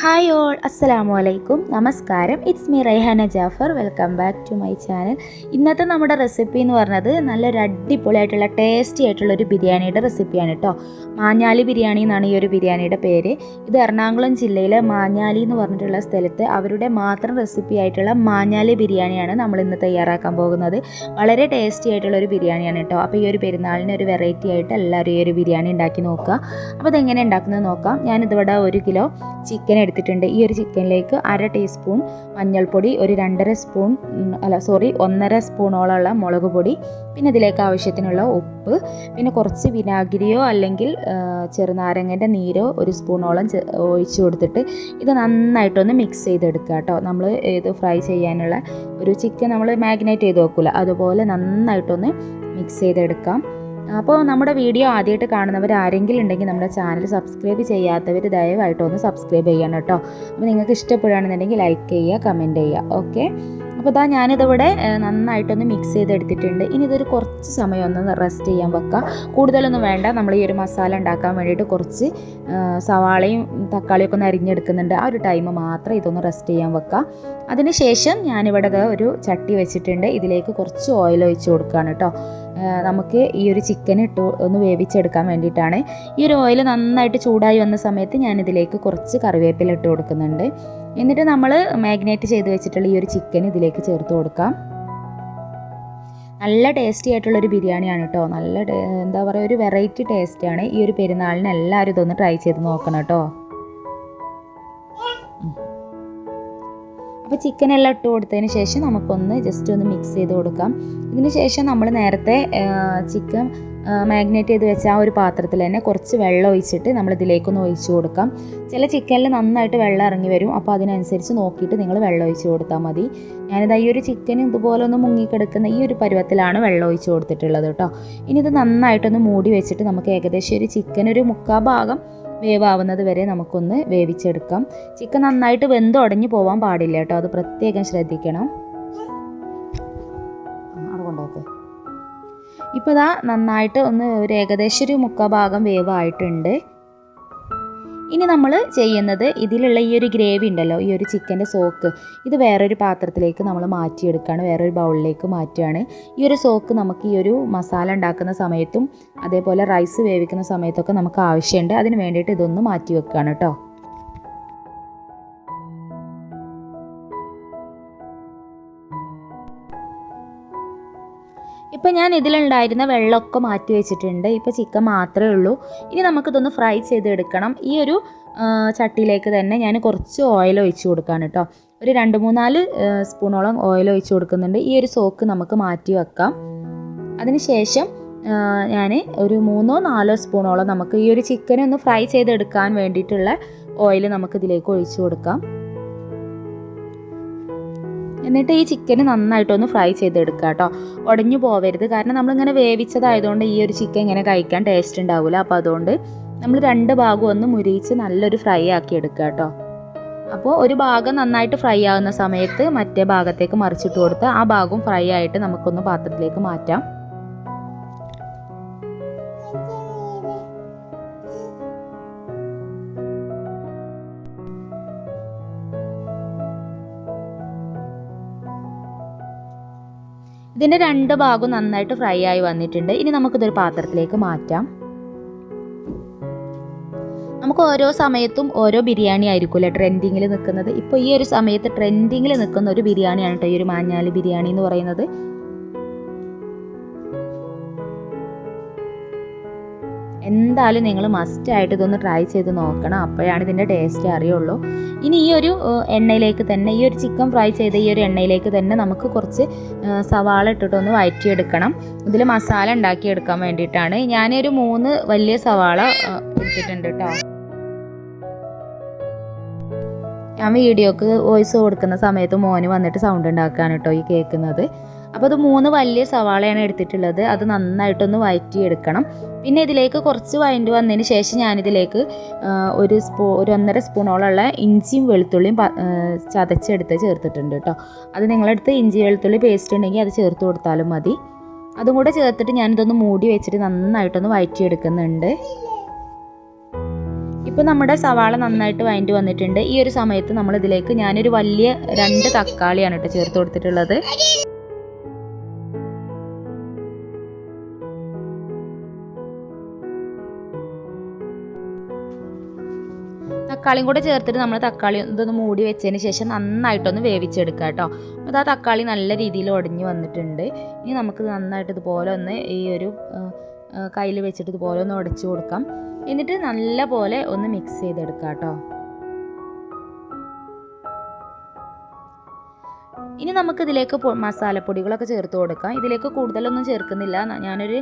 Hi all, അസ്സലാമു അലൈക്കും, നമസ്കാരം. It's me Raihana Jafar. Welcome back to my channel. ഇന്നത്തെ നമ്മുടെ റെസിപ്പി എന്ന് പറഞ്ഞത് നല്ലൊരു അടിപൊളിയായിട്ടുള്ള ടേസ്റ്റി ആയിട്ടുള്ളൊരു ബിരിയാണിയുടെ റെസിപ്പിയാണ് കേട്ടോ. മാഞ്ഞാലി ബിരിയാണി എന്നാണ് ഈ ഒരു ബിരിയാണിയുടെ പേര്. ഇത് എറണാകുളം ജില്ലയിലെ മാഞ്ഞാലി എന്ന് പറഞ്ഞിട്ടുള്ള സ്ഥലത്ത് അവരുടെ മാത്രം റെസിപ്പി ആയിട്ടുള്ള മാഞ്ഞാലി ബിരിയാണിയാണ് നമ്മൾ ഇന്ന് തയ്യാറാക്കാൻ പോകുന്നത്. വളരെ ടേസ്റ്റി ആയിട്ടുള്ളൊരു ബിരിയാണിയാണ് കേട്ടോ. അപ്പോൾ ഈ ഒരു പെരുന്നാളിന് ഒരു വെറൈറ്റി ആയിട്ട് എല്ലാവരും ഈ ഒരു ബിരിയാണി ഉണ്ടാക്കി നോക്കുക. അപ്പോൾ അതെങ്ങനെ ഉണ്ടാക്കുന്നത് നോക്കാം. ഞാനിതിവിടെ 1 കിലോ ചിക്കൻ എടുത്തിട്ടുണ്ട്. ഈ ഒരു ചിക്കനിലേക്ക് 1/2 ടീസ്പൂൺ മഞ്ഞൾപ്പൊടി, ഒരു 1.5 സ്പൂണോളമുള്ള മുളക് പൊടി, പിന്നെ ഇതിലേക്ക് ആവശ്യത്തിനുള്ള ഉപ്പ്, പിന്നെ കുറച്ച് വിനാഗിരിയോ അല്ലെങ്കിൽ ചെറുനാരങ്ങൻ്റെ നീരോ 1 സ്പൂണോളം ഒഴിച്ച് കൊടുത്തിട്ട് ഇത് നന്നായിട്ടൊന്ന് മിക്സ് ചെയ്തെടുക്കുക കേട്ടോ. നമ്മൾ ഇത് ഫ്രൈ ചെയ്യാനുള്ള ഒരു ചിക്കൻ നമ്മൾ മാഗ്നേറ്റ് ചെയ്ത് വെക്കില്ല, അതുപോലെ നന്നായിട്ടൊന്ന് മിക്സ് ചെയ്തെടുക്കാം. അപ്പോൾ നമ്മുടെ വീഡിയോ ആദ്യമായിട്ട് കാണുന്നവർ ആരെങ്കിലും ഉണ്ടെങ്കിൽ നമ്മുടെ ചാനൽ സബ്സ്ക്രൈബ് ചെയ്യാത്തവർ ദയവായിട്ടൊന്ന് സബ്സ്ക്രൈബ് ചെയ്യണം കേട്ടോ. അപ്പോൾ നിങ്ങൾക്ക് ഇഷ്ടപ്പെടുകയാണെന്നുണ്ടെങ്കിൽ ലൈക്ക് ചെയ്യുക, കമൻറ്റ് ചെയ്യുക. ഓക്കെ, അപ്പോൾ ഞാനിതിവിടെ നന്നായിട്ടൊന്ന് മിക്സ് ചെയ്തെടുത്തിട്ടുണ്ട്. ഇനി ഇതൊരു കുറച്ച് സമയം ഒന്ന് റെസ്റ്റ് ചെയ്യാൻ വെക്കാം. കൂടുതലൊന്നും വേണ്ട. നമ്മൾ ഈ ഒരു മസാല ഉണ്ടാക്കാൻ വേണ്ടിയിട്ട് കുറച്ച് സവാളയും തക്കാളിയൊക്കെ ഒന്ന് അരിഞ്ഞെടുക്കുന്നുണ്ട്. ആ ഒരു ടൈം മാത്രം ഇതൊന്ന് റെസ്റ്റ് ചെയ്യാൻ വെക്കാം. അതിനുശേഷം ഞാനിവിടെ ഒരു ചട്ടി വെച്ചിട്ടുണ്ട്. ഇതിലേക്ക് കുറച്ച് ഓയിൽ ഒഴിച്ച് കൊടുക്കുകയാണ് കേട്ടോ. നമുക്ക് ഈ ഒരു ചിക്കൻ ഇട്ട് ഒന്ന് വേവിച്ചെടുക്കാൻ വേണ്ടിയിട്ടാണ്. ഈ ഒരു ഓയിൽ നന്നായിട്ട് ചൂടായി വന്ന സമയത്ത് ഞാനിതിലേക്ക് കുറച്ച് കറിവേപ്പില ഇട്ട് കൊടുക്കുന്നുണ്ട്. എന്നിട്ട് നമ്മൾ മാഗ്നേറ്റ് ചെയ്ത് വെച്ചിട്ടുള്ള ഈ ഒരു ചിക്കൻ ഇതിലേക്ക് ചേർത്ത് കൊടുക്കാം. നല്ല ടേസ്റ്റി ആയിട്ടുള്ളൊരു ബിരിയാണിയാണ് കേട്ടോ. നല്ല എന്താ പറയുക, ഒരു വെറൈറ്റി ടേസ്റ്റാണ്. ഈ ഒരു പെരുന്നാളിന് എല്ലാവരും ഇതൊന്ന് ട്രൈ ചെയ്ത് നോക്കണം കേട്ടോ. അപ്പോൾ ചിക്കൻ എല്ലാം ഇട്ട് കൊടുത്തതിന് ശേഷം നമുക്കൊന്ന് ജസ്റ്റ് ഒന്ന് മിക്സ് ചെയ്ത് കൊടുക്കാം. ഇതിന് ശേഷം നമ്മൾ നേരത്തെ ചിക്കൻ മാഗ്നേറ്റ് ചെയ്ത് വെച്ച ആ ഒരു പാത്രത്തിൽ തന്നെ കുറച്ച് വെള്ളം ഒഴിച്ചിട്ട് നമ്മൾ ഇതിലേക്കൊന്ന് ഒഴിച്ച് കൊടുക്കാം. ചില ചിക്കനിൽ നന്നായിട്ട് വെള്ളം ഇറങ്ങി വരും. അപ്പോൾ അതിനനുസരിച്ച് നോക്കിയിട്ട് നിങ്ങൾ വെള്ളം ഒഴിച്ച് കൊടുത്താൽ മതി. ഞാനിത് ഈ ഒരു ചിക്കൻ ഇതുപോലെ ഒന്ന് മുങ്ങിക്കിടക്കുന്ന ഈ ഒരു പരുവത്തിലാണ് വെള്ളം ഒഴിച്ച് കൊടുത്തിട്ടുള്ളത് കേട്ടോ. ഇനി ഇത് നന്നായിട്ടൊന്ന് മൂടി വെച്ചിട്ട് നമുക്ക് ഏകദേശം ഒരു ചിക്കൻ ഒരു 1/4 ഭാഗം വേവാവുന്നത് വരെ നമുക്കൊന്ന് വേവിച്ചെടുക്കാം. ചിക്കൻ നന്നായിട്ട് വെന്ത് ഉടഞ്ഞു പോകാൻ പാടില്ല കേട്ടോ. അത് പ്രത്യേകം ശ്രദ്ധിക്കണം. അതുകൊണ്ടൊക്കെ ഇപ്പോൾ നന്നായിട്ട് ഒന്ന് ഒരു ഏകദേശം ഒരു 1/4 ഭാഗം വേവായിട്ടുണ്ട്. ഇനി നമ്മൾ ചെയ്യുന്നത് ഇതിലുള്ള ഈ ഒരു ഗ്രേവി ഉണ്ടല്ലോ, ഈ ഒരു ചിക്കൻ്റെ സോക്ക്, ഇത് വേറൊരു പാത്രത്തിലേക്ക് നമ്മൾ മാറ്റിയെടുക്കുകയാണ്, വേറൊരു ബൗളിലേക്ക് മാറ്റുകയാണ്. ഈ ഒരു സോക്ക് നമുക്ക് ഈ ഒരു മസാല ഉണ്ടാക്കുന്ന സമയത്തും അതേപോലെ റൈസ് വേവിക്കുന്ന സമയത്തൊക്കെ നമുക്ക് ആവശ്യമുണ്ട്. അതിന് വേണ്ടിയിട്ട് ഇതൊന്ന് മാറ്റി വെക്കുകയാണ് കേട്ടോ. ഇപ്പോൾ ഞാൻ ഇതിലുണ്ടായിരുന്ന വെള്ളമൊക്കെ മാറ്റി വെച്ചിട്ടുണ്ട്. ഇപ്പോൾ ചിക്കൻ മാത്രമേ ഉള്ളൂ. ഇനി നമുക്കിതൊന്ന് ഫ്രൈ ചെയ്തെടുക്കണം. ഈ ഒരു ചട്ടിയിലേക്ക് തന്നെ ഞാൻ കുറച്ച് ഓയിൽ ഒഴിച്ച് കൊടുക്കുകയാണ് കേട്ടോ. ഒരു 2-3-4 സ്പൂണോളം ഓയിൽ ഒഴിച്ച് കൊടുക്കുന്നുണ്ട്. ഈ ഒരു സോക്ക് നമുക്ക് മാറ്റി വെക്കാം. അതിന് ശേഷം ഞാൻ ഒരു 3-4 സ്പൂണോളം നമുക്ക് ഈ ഒരു ചിക്കനെ ഒന്ന് ഫ്രൈ ചെയ്തെടുക്കാൻ വേണ്ടിയിട്ടുള്ള ഓയിൽ നമുക്കിതിലേക്ക് ഒഴിച്ച് കൊടുക്കാം. എന്നിട്ട് ഈ ചിക്കന് നന്നായിട്ടൊന്ന് ഫ്രൈ ചെയ്തെടുക്കുക കേട്ടോ. ഉടഞ്ഞു പോവരുത്. കാരണം നമ്മളിങ്ങനെ വേവിച്ചതായതുകൊണ്ട് ഈ ഒരു ചിക്കൻ ഇങ്ങനെ കഴിക്കാൻ ടേസ്റ്റ് ഉണ്ടാവില്ല. അപ്പോൾ അതുകൊണ്ട് നമ്മൾ 2 ഭാഗവും ഒന്ന് മുരിയിച്ച് നല്ലൊരു ഫ്രൈ ആക്കി എടുക്കുക കേട്ടോ. അപ്പോൾ ഒരു ഭാഗം നന്നായിട്ട് ഫ്രൈ ആകുന്ന സമയത്ത് മറ്റേ ഭാഗത്തേക്ക് മറിച്ചിട്ട് കൊടുത്ത് ആ ഭാഗവും ഫ്രൈ ആയിട്ട് നമുക്കൊന്ന് പാത്രത്തിലേക്ക് മാറ്റാം. ഇതിൻ്റെ 2 ഭാഗവും നന്നായിട്ട് ഫ്രൈ ആയി വന്നിട്ടുണ്ട്. ഇനി നമുക്കിതൊരു പാത്രത്തിലേക്ക് മാറ്റാം. നമുക്ക് ഓരോ സമയത്തും ഓരോ ബിരിയാണി ആയിരിക്കുമല്ലോ ട്രെൻഡിങ്ങിൽ നിൽക്കുന്നത്. ഇപ്പോൾ ഈ ഒരു സമയത്ത് ട്രെൻഡിങ്ങിൽ നിൽക്കുന്ന ഒരു ബിരിയാണിയാണ് കേട്ടോ ഈ ഒരു മാഞ്ഞാലി ബിരിയാണി എന്ന് പറയുന്നത്. എന്തായാലും നിങ്ങൾ മസ്റ്റായിട്ട് ഇതൊന്ന് ട്രൈ ചെയ്ത് നോക്കണം. അപ്പോഴാണ് ഇതിൻ്റെ ടേസ്റ്റ് അറിയുള്ളൂ. ഇനി ഈ ഒരു എണ്ണയിലേക്ക് തന്നെ, ഈ ഒരു ചിക്കൻ ഫ്രൈ ചെയ്ത ഈ ഒരു എണ്ണയിലേക്ക് തന്നെ നമുക്ക് കുറച്ച് സവാള ഇട്ടിട്ടൊന്ന് വഴറ്റിയെടുക്കണം. ഇതിൽ മസാല ഉണ്ടാക്കിയെടുക്കാൻ വേണ്ടിയിട്ടാണ്. ഞാനൊരു 3 വലിയ സവാള എടുത്തിട്ടുണ്ട് കേട്ടോ. ഞാൻ വീഡിയോക്ക് വോയിസ് കൊടുക്കുന്ന സമയത്ത് മോന് വന്നിട്ട് സൗണ്ട് ഉണ്ടാക്കുകയാണ് കേട്ടോ ഈ കേൾക്കുന്നത്. അപ്പോൾ അത് 3 വലിയ സവാളയാണ് എടുത്തിട്ടുള്ളത്. അത് നന്നായിട്ടൊന്ന് വഴറ്റിയെടുക്കണം. പിന്നെ ഇതിലേക്ക് കുറച്ച് വഴണ്ടി വന്നതിന് ശേഷം ഞാനിതിലേക്ക് ഒരു 1.5 സ്പൂണോളമുള്ള ഇഞ്ചിയും വെളുത്തുള്ളിയും ചതച്ചെടുത്ത് ചേർത്തിട്ടുണ്ട് കേട്ടോ. അത് നിങ്ങളടുത്ത് ഇഞ്ചി വെളുത്തുള്ളി പേസ്റ്റ് ഉണ്ടെങ്കിൽ അത് ചേർത്ത് കൊടുത്താലും മതി. അതും കൂടെ ചേർത്തിട്ട് ഞാനിതൊന്ന് മൂടി വെച്ചിട്ട് നന്നായിട്ടൊന്ന് വഴറ്റിയെടുക്കുന്നുണ്ട്. ഇപ്പോൾ നമ്മുടെ സവാള നന്നായിട്ട് വഴറ്റി വന്നിട്ടുണ്ട്. ഈ ഒരു സമയത്ത് നമ്മളിതിലേക്ക് ഞാനൊരു വലിയ 2 തക്കാളിയാണ് കേട്ടോ ചേർത്ത് കൊടുത്തിട്ടുള്ളത്. തക്കാളിയും കൂടെ ചേർത്തിട്ട് നമ്മൾ തക്കാളി ഇതൊന്ന് മൂടി വെച്ചതിന് ശേഷം നന്നായിട്ടൊന്ന് വേവിച്ചെടുക്കുക കേട്ടോ. അപ്പോൾ ആ തക്കാളി നല്ല രീതിയിൽ ഉടഞ്ഞു വന്നിട്ടുണ്ട്. ഇനി നമുക്ക് നന്നായിട്ട് ഇതുപോലെ ഒന്ന് ഈ ഒരു കയ്യിൽ വെച്ചിട്ട് ഇതുപോലെ ഒന്ന് ഉടച്ചു കൊടുക്കാം. എന്നിട്ട് നല്ല പോലെ ഒന്ന് മിക്സ് ചെയ്തെടുക്കാം കേട്ടോ. ഇനി നമുക്കിതിലേക്ക് മസാലപ്പൊടികളൊക്കെ ചേർത്ത് കൊടുക്കാം. ഇതിലേക്ക് കൂടുതലൊന്നും ചേർക്കുന്നില്ല. ഞാനൊരു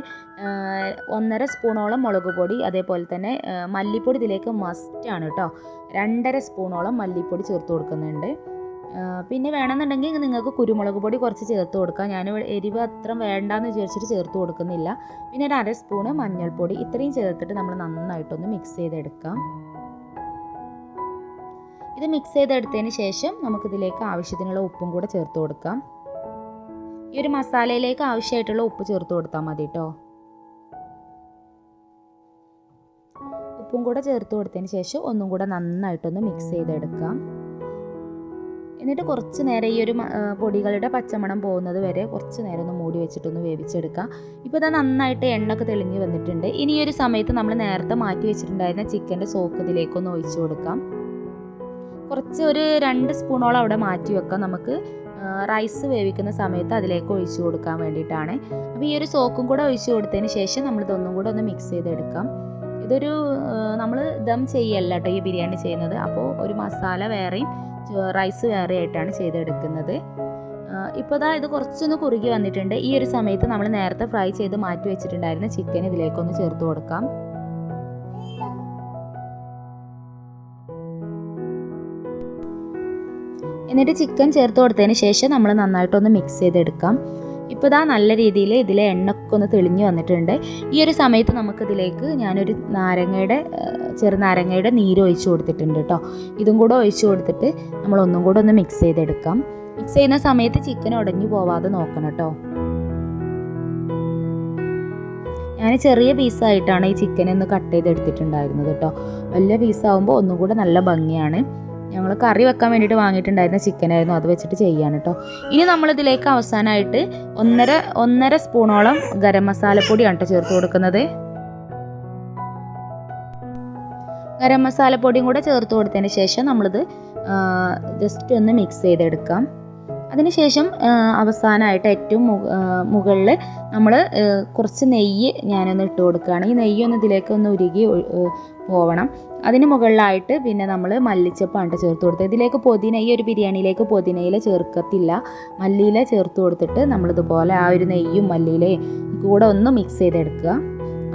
1.5 സ്പൂണോളം മുളക് പൊടി, അതേപോലെ തന്നെ മല്ലിപ്പൊടി ഇതിലേക്ക് മസ്റ്റാണ് കേട്ടോ. 2.5 സ്പൂണോളം മല്ലിപ്പൊടി ചേർത്ത് കൊടുക്കുന്നുണ്ട്. പിന്നെ വേണമെന്നുണ്ടെങ്കിൽ നിങ്ങൾക്ക് കുരുമുളക് പൊടി കുറച്ച് ചേർത്ത് കൊടുക്കാം. ഞാൻ എരിവ് അത്ര വേണ്ടാന്ന് വിചാരിച്ചിട്ട് ചേർത്ത് കൊടുക്കുന്നില്ല. പിന്നെ ഒരു 1/2 സ്പൂണ് മഞ്ഞൾപ്പൊടി, ഇത്രയും ചേർത്തിട്ട് നമ്മൾ നന്നായിട്ടൊന്ന് മിക്സ് ചെയ്തെടുക്കാം. ഇത് മിക്സ് ചെയ്തെടുത്തതിന് ശേഷം നമുക്കിതിലേക്ക് ആവശ്യത്തിനുള്ള ഉപ്പും കൂടെ ചേർത്ത് കൊടുക്കാം. ഈ ഒരു മസാലയിലേക്ക് ആവശ്യമായിട്ടുള്ള ഉപ്പ് ചേർത്ത് കൊടുത്താൽ മതി കേട്ടോ. ഉപ്പും കൂടെ ചേർത്ത് കൊടുത്തതിന് ശേഷം ഒന്നും കൂടെ നന്നായിട്ടൊന്ന് മിക്സ് ചെയ്തെടുക്കാം. എന്നിട്ട് കുറച്ച് നേരം ഈ ഒരു പൊടികളുടെ പച്ചമണം പോകുന്നത് വരെ കുറച്ച് നേരം ഒന്ന് മൂടി വെച്ചിട്ടൊന്ന് വേവിച്ചെടുക്കാം. ഇപ്പോൾ ഇത് നന്നായിട്ട് എണ്ണയൊക്കെ തെളിഞ്ഞ് വന്നിട്ടുണ്ട്. ഇനി ഈ ഒരു സമയത്ത് നമ്മൾ നേരത്തെ മാറ്റി വെച്ചിട്ടുണ്ടായിരുന്ന ചിക്കൻ്റെ സോക്ക് ഇതിലേക്കൊന്ന് ഒഴിച്ചു കൊടുക്കാം. കുറച്ച് ഒരു 2 സ്പൂണോളം അവിടെ മാറ്റി വെക്കാം. നമുക്ക് റൈസ് വേവിക്കുന്ന സമയത്ത് അതിലേക്ക് ഒഴിച്ചു കൊടുക്കാൻ വേണ്ടിയിട്ടാണ്. അപ്പോൾ ഈ ഒരു സോക്കും കൂടെ ഒഴിച്ചു കൊടുത്തതിന് ശേഷം നമ്മളിതൊന്നും കൂടെ ഒന്ന് മിക്സ് ചെയ്തെടുക്കാം. ഇതൊരു നമ്മൾ ദം ചെയ്യല്ല കേട്ടോ ഈ ബിരിയാണി ചെയ്യുന്നത്. അപ്പോൾ ഒരു മസാല വേറെയും റൈസ് വേറെ ആയിട്ടാണ് ചെയ്തെടുക്കുന്നത്. ഇപ്പോൾ ഇത് കുറച്ചൊന്ന് കുറുകി വന്നിട്ടുണ്ട്. ഈ ഒരു സമയത്ത് നമ്മൾ നേരത്തെ ഫ്രൈ ചെയ്ത് മാറ്റി വെച്ചിട്ടുണ്ടായിരുന്ന ചിക്കൻ ഇതിലേക്കൊന്ന് ചേർത്ത് കൊടുക്കാം. എന്നിട്ട് ചിക്കൻ ചേർത്ത് കൊടുത്തതിന് ശേഷം നമ്മൾ നന്നായിട്ടൊന്ന് മിക്സ് ചെയ്തെടുക്കാം. ഇപ്പോൾ നല്ല രീതിയിൽ ഇതിലെ എണ്ണയൊക്കെ ഒന്ന് തെളിഞ്ഞ് വന്നിട്ടുണ്ട്. ഈ ഒരു സമയത്ത് നമുക്കിതിലേക്ക് ഞാനൊരു ചെറുനാരങ്ങയുടെ നീര് ഒഴിച്ച് കൊടുത്തിട്ടുണ്ട് കേട്ടോ. ഇതും കൂടെ ഒഴിച്ച് കൊടുത്തിട്ട് നമ്മളൊന്നും കൂടെ ഒന്ന് മിക്സ് ചെയ്തെടുക്കാം. മിക്സ് ചെയ്യുന്ന സമയത്ത് ചിക്കൻ ഉടഞ്ഞു പോവാതെ നോക്കണം കേട്ടോ. ഞാൻ ചെറിയ പീസായിട്ടാണ് ഈ ചിക്കൻ ഒന്ന് കട്ട് ചെയ്തെടുത്തിട്ടുണ്ടായിരുന്നത് കേട്ടോ. വലിയ പീസാവുമ്പോൾ ഒന്നും കൂടെ നല്ല ഭംഗിയാണ്. ഞങ്ങൾ കറി വെക്കാൻ വേണ്ടിയിട്ട് വാങ്ങിയിട്ടുണ്ടായിരുന്ന ചിക്കനായിരുന്നു, അത് വെച്ചിട്ട് ചെയ്യാണ് കേട്ടോ. ഇനി നമ്മളിതിലേക്ക് അവസാനമായിട്ട് 1.5 സ്പൂണോളം ഗരം മസാലപ്പൊടിയാണ് കേട്ടോ ചേർത്ത് കൊടുക്കുന്നത്. ഗരം മസാലപ്പൊടിയും കൂടെ ചേർത്ത് കൊടുത്തതിന് ശേഷം നമ്മളിത് ജസ്റ്റ് ഒന്ന് മിക്സ് ചെയ്തെടുക്കാം. അതിനുശേഷം അവസാനമായിട്ട് ഏറ്റവും മുകളിൽ നമ്മൾ കുറച്ച് നെയ്യ് ഞാനൊന്ന് ഇട്ട് കൊടുക്കുകയാണ്. ഈ നെയ്യൊന്ന് ഇതിലേക്ക് ഒന്ന് ഉരുകി പോവണം. അതിന് മുകളിലായിട്ട് പിന്നെ നമ്മൾ മല്ലിച്ചപ്പാണ് ചേർത്ത് കൊടുത്തത്. ഇതിലേക്ക് പുതിന, ഈ ഒരു ബിരിയാണിയിലേക്ക് പുതിനയില ചേർക്കത്തില്ല, മല്ലിയില ചേർത്ത് കൊടുത്തിട്ട് നമ്മളിതുപോലെ ആ ഒരു നെയ്യും മല്ലിയിലയും കൂടെ ഒന്ന് മിക്സ് ചെയ്തെടുക്കുക.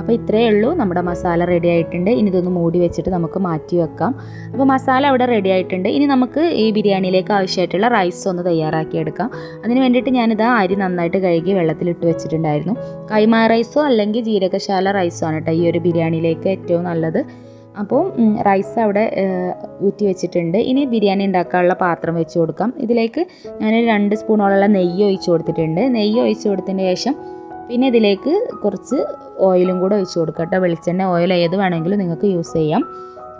അപ്പോൾ ഇത്രയേ ഉള്ളൂ, നമ്മുടെ മസാല റെഡി ആയിട്ടുണ്ട്. ഇനി ഇതൊന്ന് മൂടി വെച്ചിട്ട് നമുക്ക് മാറ്റി വെക്കാം. അപ്പോൾ മസാല അവിടെ റെഡി ആയിട്ടുണ്ട്. ഇനി നമുക്ക് ഈ ബിരിയാണിയിലേക്ക് ആവശ്യമായിട്ടുള്ള റൈസ് ഒന്ന് തയ്യാറാക്കിയെടുക്കാം. അതിന് വേണ്ടിയിട്ട് ഞാനിത് അരി നന്നായിട്ട് കഴുകി വെള്ളത്തിലിട്ട് വെച്ചിട്ടുണ്ടായിരുന്നു. കൈമ റൈസോ അല്ലെങ്കിൽ ജീരകശാല റൈസോ ആണ് കേട്ടോ ഈ ഒരു ബിരിയാണിയിലേക്ക് ഏറ്റവും നല്ലത്. അപ്പോൾ റൈസ് അവിടെ ഊറ്റി വെച്ചിട്ടുണ്ട്. ഇനി ബിരിയാണി ഉണ്ടാക്കാനുള്ള പാത്രം വെച്ച് കൊടുക്കാം. ഇതിലേക്ക് ഞാനൊരു 2 സ്പൂണോളം നെയ്യ് ഒഴിച്ച് കൊടുത്തിട്ടുണ്ട്. നെയ്യ് ഒഴിച്ച് കൊടുത്തതിന് ശേഷം പിന്നെ ഇതിലേക്ക് കുറച്ച് ഓയിലും കൂടെ ഒഴിച്ച് കൊടുക്കാം കേട്ടോ. വെളിച്ചെണ്ണ, ഓയിൽ ഏത് വേണമെങ്കിലും നിങ്ങൾക്ക് യൂസ് ചെയ്യാം.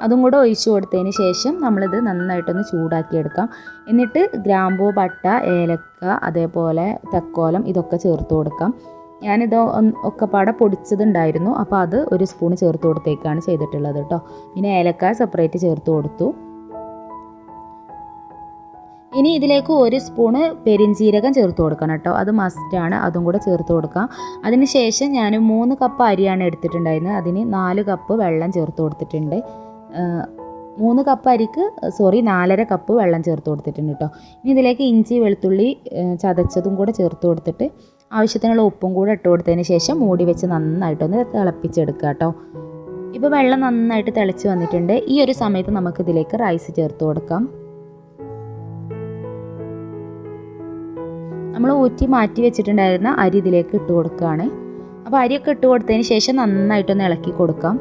അതും കൂടെ ഒഴിച്ച് കൊടുത്തതിന് ശേഷം നമ്മളിത് നന്നായിട്ടൊന്ന് ചൂടാക്കിയെടുക്കാം. എന്നിട്ട് ഗ്രാമ്പൂ, പട്ട, ഏലക്ക, അതേപോലെ തക്കോലം ഇതൊക്കെ ചേർത്ത് കൊടുക്കാം. ഞാനിത് ഒക്കെ പാടെ പൊടിച്ചതുണ്ടായിരുന്നു, അപ്പോൾ അത് 1 സ്പൂൺ ചേർത്ത് കൊടുത്തേക്കാണ് ചെയ്തിട്ടുള്ളത് കേട്ടോ. പിന്നെ ഏലക്ക സെപ്പറേറ്റ് ചേർത്ത് കൊടുത്തു. ഇനി ഇതിലേക്ക് 1 സ്പൂണ് പെരിഞ്ജീരകം ചേർത്ത് കൊടുക്കണം കേട്ടോ. അത് മസ്റ്റാണ്, അതും കൂടെ ചേർത്ത് കൊടുക്കാം. അതിന് ശേഷം ഞാൻ 3 കപ്പ് അരിയാണ് എടുത്തിട്ടുണ്ടായിരുന്നത്. അതിന് 4 കപ്പ് വെള്ളം ചേർത്ത് കൊടുത്തിട്ടുണ്ട്. 3 കപ്പ് അരിക്ക് 4.5 കപ്പ് വെള്ളം ചേർത്ത് കൊടുത്തിട്ടുണ്ട് കേട്ടോ. ഇനി ഇതിലേക്ക് ഇഞ്ചി, വെളുത്തുള്ളി ചതച്ചതും കൂടെ ചേർത്ത് കൊടുത്തിട്ട് ആവശ്യത്തിനുള്ള ഉപ്പും കൂടെ ഇട്ട് കൊടുത്തതിന് ശേഷം മൂടി വെച്ച് നന്നായിട്ടൊന്ന് തിളപ്പിച്ചെടുക്കുക കേട്ടോ. ഇപ്പോൾ വെള്ളം നന്നായിട്ട് തിളച്ച് വന്നിട്ടുണ്ട്. ഈ ഒരു സമയത്ത് നമുക്കിതിലേക്ക് റൈസ് ചേർത്ത് കൊടുക്കാം. നമ്മൾ ഊറ്റി മാറ്റി വെച്ചിട്ടുണ്ടായിരുന്ന അരി ഇതിലേക്ക് ഇട്ട് കൊടുക്കുകയാണ്. അപ്പോൾ അരിയൊക്കെ ഇട്ട് കൊടുത്തതിന് ശേഷം നന്നായിട്ടൊന്ന് ഇളക്കി കൊടുക്കാം.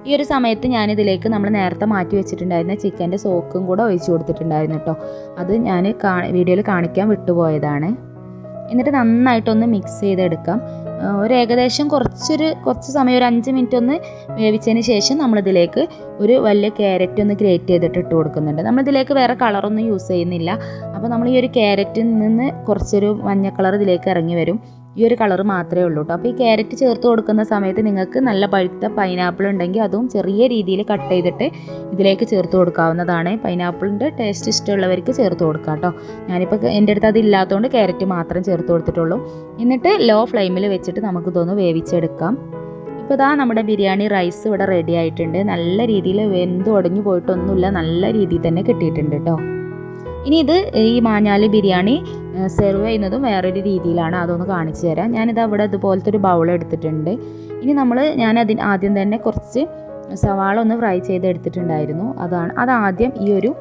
ഈ ഒരു സമയത്ത് ഞാനിതിലേക്ക് നമ്മൾ നേരത്തെ മാറ്റി വെച്ചിട്ടുണ്ടായിരുന്ന ചിക്കൻ്റെ സോക്കും കൂടെ ഒഴിച്ച് കൊടുത്തിട്ടുണ്ടായിരുന്നു കേട്ടോ. അത് ഞാൻ വീഡിയോയിൽ കാണിക്കാൻ വിട്ടുപോയതാണ്. എന്നിട്ട് നന്നായിട്ടൊന്ന് മിക്സ് ചെയ്തെടുക്കാം. ഒരു ഏകദേശം കുറച്ച് സമയം ഒരു 5 മിനിറ്റ് ഒന്ന് വേവിച്ചതിന് ശേഷം നമ്മളിതിലേക്ക് ഒരു വലിയ ക്യാരറ്റ് ഒന്ന് ഗ്രേറ്റ് ചെയ്തിട്ട് ഇട്ട് കൊടുക്കുന്നുണ്ട്. നമ്മളിതിലേക്ക് വേറെ കളറൊന്നും യൂസ് ചെയ്യുന്നില്ല. അപ്പോൾ നമ്മൾ ഈ ഒരു ക്യാരറ്റിൽ നിന്ന് കുറച്ചൊരു മഞ്ഞ കളർ ഇതിലേക്ക് ഇറങ്ങി വരും. ഈ ഒരു കളർ മാത്രമേ ഉള്ളൂ കേട്ടോ. അപ്പോൾ ഈ ക്യാരറ്റ് ചേർത്ത് കൊടുക്കുന്ന സമയത്ത് നിങ്ങൾക്ക് നല്ല പഴുത്ത പൈനാപ്പിൾ ഉണ്ടെങ്കിൽ അതും ചെറിയ രീതിയിൽ കട്ട് ചെയ്തിട്ട് ഇതിലേക്ക് ചേർത്ത് കൊടുക്കാവുന്നതാണ്. പൈനാപ്പിളിൻ്റെ ടേസ്റ്റ് ഇഷ്ടമുള്ളവർക്ക് ചേർത്ത് കൊടുക്കാം കേട്ടോ. ഞാനിപ്പോൾ എൻ്റെ അടുത്ത് അതില്ലാത്തതുകൊണ്ട് ക്യാരറ്റ് മാത്രം ചേർത്ത് കൊടുത്തിട്ടുള്ളൂ. എന്നിട്ട് ലോ ഫ്ലെയിമിൽ വെച്ചിട്ട് നമുക്കിതൊന്ന് വേവിച്ചെടുക്കാം. ഇപ്പോൾ ഇതാ നമ്മുടെ ബിരിയാണി റൈസ് ഇവിടെ റെഡി ആയിട്ടുണ്ട്. നല്ല രീതിയിൽ വെന്ത് ഉടഞ്ഞു പോയിട്ടൊന്നുമില്ല, നല്ല രീതിയിൽ തന്നെ കിട്ടിയിട്ടുണ്ട് കേട്ടോ. ഇനി ഈ മാഞ്ഞാലി ബിരിയാണി സെർവ് ചെയ്യുന്നതും വേറൊരു രീതിയിലാണ്, അതൊന്ന് കാണിച്ചു തരാം. ഞാനിത് അവിടെ ഇതുപോലത്തെ ഒരു ബൗൾ എടുത്തിട്ടുണ്ട്. ഇനി ഞാൻ ആദ്യം തന്നെ കുറച്ച് സവാള ഒന്ന് ഫ്രൈ ചെയ്ത് എടുത്തിട്ടുണ്ടായിരുന്നു. അതാദ്യം ഈ ഒരു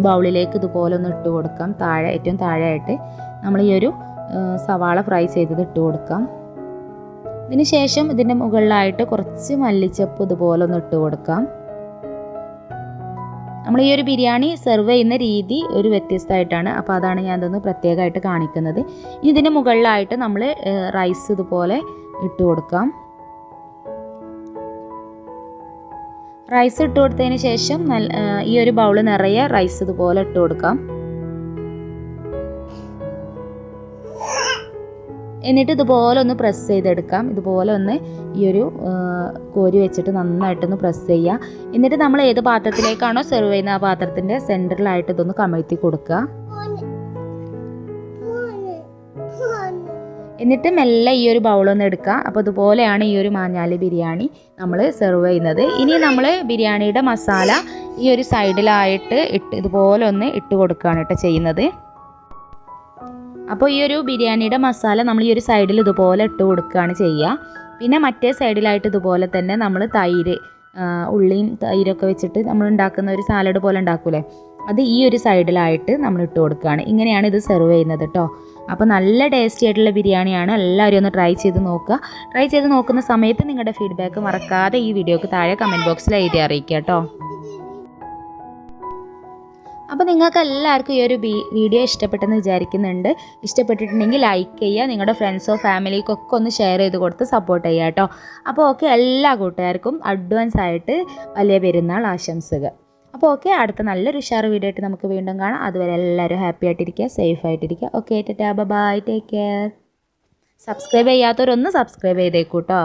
ബൗളിലേക്ക് ഇതുപോലെ ഒന്ന് ഇട്ട് കൊടുക്കാം. ഏറ്റവും താഴെയായിട്ട് നമ്മൾ ഈ ഒരു സവാള ഫ്രൈ ചെയ്തത് ഇട്ട് കൊടുക്കാം. ഇതിന് ശേഷം ഇതിൻ്റെ മുകളിലായിട്ട് കുറച്ച് മല്ലിച്ചപ്പ് ഇതുപോലെ ഒന്ന് ഇട്ട് കൊടുക്കാം. നമ്മൾ ഈ ഒരു ബിരിയാണി സെർവ് ചെയ്യുന്ന രീതി ഒരു വ്യത്യസ്തമായിട്ടാണ്, അപ്പോൾ അതാണ് ഞാൻ ഇതൊന്ന് പ്രത്യേകമായിട്ട് കാണിക്കുന്നത്. ഇനി ഇതിൻ്റെ മുകളിലായിട്ട് നമ്മൾ റൈസ് ഇതുപോലെ ഇട്ട് കൊടുക്കാം. റൈസ് ഇട്ട് കൊടുത്തതിന് ശേഷം ഈ ഒരു ബൗൾ നിറയെ റൈസ് ഇതുപോലെ ഇട്ട് കൊടുക്കാം. എന്നിട്ട് ഇതുപോലെ ഒന്ന് പ്രസ് ചെയ്തെടുക്കാം. ഇതുപോലെ ഒന്ന് ഈ ഒരു കോരി വെച്ചിട്ട് നന്നായിട്ടൊന്ന് പ്രസ് ചെയ്യുക. എന്നിട്ട് നമ്മൾ ഏത് പാത്രത്തിലേക്കാണോ സെർവ് ചെയ്യുന്നത് ആ പാത്രത്തിൻ്റെ സെൻറ്ററിലായിട്ട് ഇതൊന്ന് കമഴ്ത്തി കൊടുക്കുക. എന്നിട്ട് മെല്ലെ ഈ ഒരു ബൗളൊന്ന് എടുക്കുക. അപ്പോൾ ഇതുപോലെയാണ് ഈ ഒരു മാഞ്ഞാലി ബിരിയാണി നമ്മൾ സെർവ് ചെയ്യുന്നത്. ഇനി നമ്മൾ ബിരിയാണിയുടെ മസാല ഈ ഒരു സൈഡിലായിട്ട് ഇതുപോലെ ഒന്ന് ഇട്ട് കൊടുക്കുകയാണ് കേട്ടോ ചെയ്യുന്നത്. അപ്പോൾ ഈ ഒരു ബിരിയാണിയുടെ മസാല നമ്മൾ ഈ ഒരു സൈഡിൽ ഇതുപോലെ ഇട്ട് കൊടുക്കുകയാണ് ചെയ്യുക. പിന്നെ മറ്റേ സൈഡിലായിട്ട് ഇതുപോലെ തന്നെ നമ്മൾ ഉള്ളിയും തൈരൊക്കെ വെച്ചിട്ട് നമ്മൾ ഉണ്ടാക്കുന്ന ഒരു സാലഡ് പോലെ ഉണ്ടാക്കൂലേ, അത് ഈ ഒരു സൈഡിലായിട്ട് നമ്മൾ ഇട്ട് കൊടുക്കുകയാണ്. ഇങ്ങനെയാണ് ഇത് സെർവ് ചെയ്യുന്നത് കേട്ടോ. അപ്പോൾ നല്ല ടേസ്റ്റി ആയിട്ടുള്ള ബിരിയാണിയാണ്. എല്ലാവരും ഒന്ന് ട്രൈ ചെയ്ത് നോക്കുക. ട്രൈ ചെയ്ത് നോക്കുന്ന സമയത്ത് നിങ്ങളുടെ ഫീഡ്ബാക്ക് മറക്കാതെ ഈ വീഡിയോക്ക് താഴെ കമൻറ്റ് ബോക്സിൽ എഴുതി അറിയിക്കുക കേട്ടോ. അപ്പോൾ നിങ്ങൾക്ക് എല്ലാവർക്കും ഈ ഒരു വീഡിയോ ഇഷ്ടപ്പെട്ടെന്ന് വിചാരിക്കുന്നുണ്ട്. ഇഷ്ടപ്പെട്ടിട്ടുണ്ടെങ്കിൽ ലൈക്ക് ചെയ്യുക, നിങ്ങളുടെ ഫ്രണ്ട്സോ ഫാമിലിക്കൊക്കെ ഒന്ന് ഷെയർ ചെയ്ത് കൊടുത്ത് സപ്പോർട്ട് ചെയ്യുക കേട്ടോ. അപ്പോൾ ഓക്കെ, എല്ലാ കൂട്ടുകാർക്കും അഡ്വാൻസ് ആയിട്ട് വലിയ പെരുന്നാൾ ആശംസകൾ. അപ്പോൾ ഓക്കെ, അടുത്ത നല്ലൊരു ഉഷാർ വീഡിയോ ആയിട്ട് നമുക്ക് വീണ്ടും കാണാം. അതുവരെ എല്ലാവരും ഹാപ്പി ആയിട്ടിരിക്കുക, സേഫ് ആയിട്ടിരിക്കുക. Okay, tata, bye, take care. Subscribe ചെയ്യാത്തവരൊന്ന് സബ്സ്ക്രൈബ് ചെയ്തേക്കൂട്ടോ.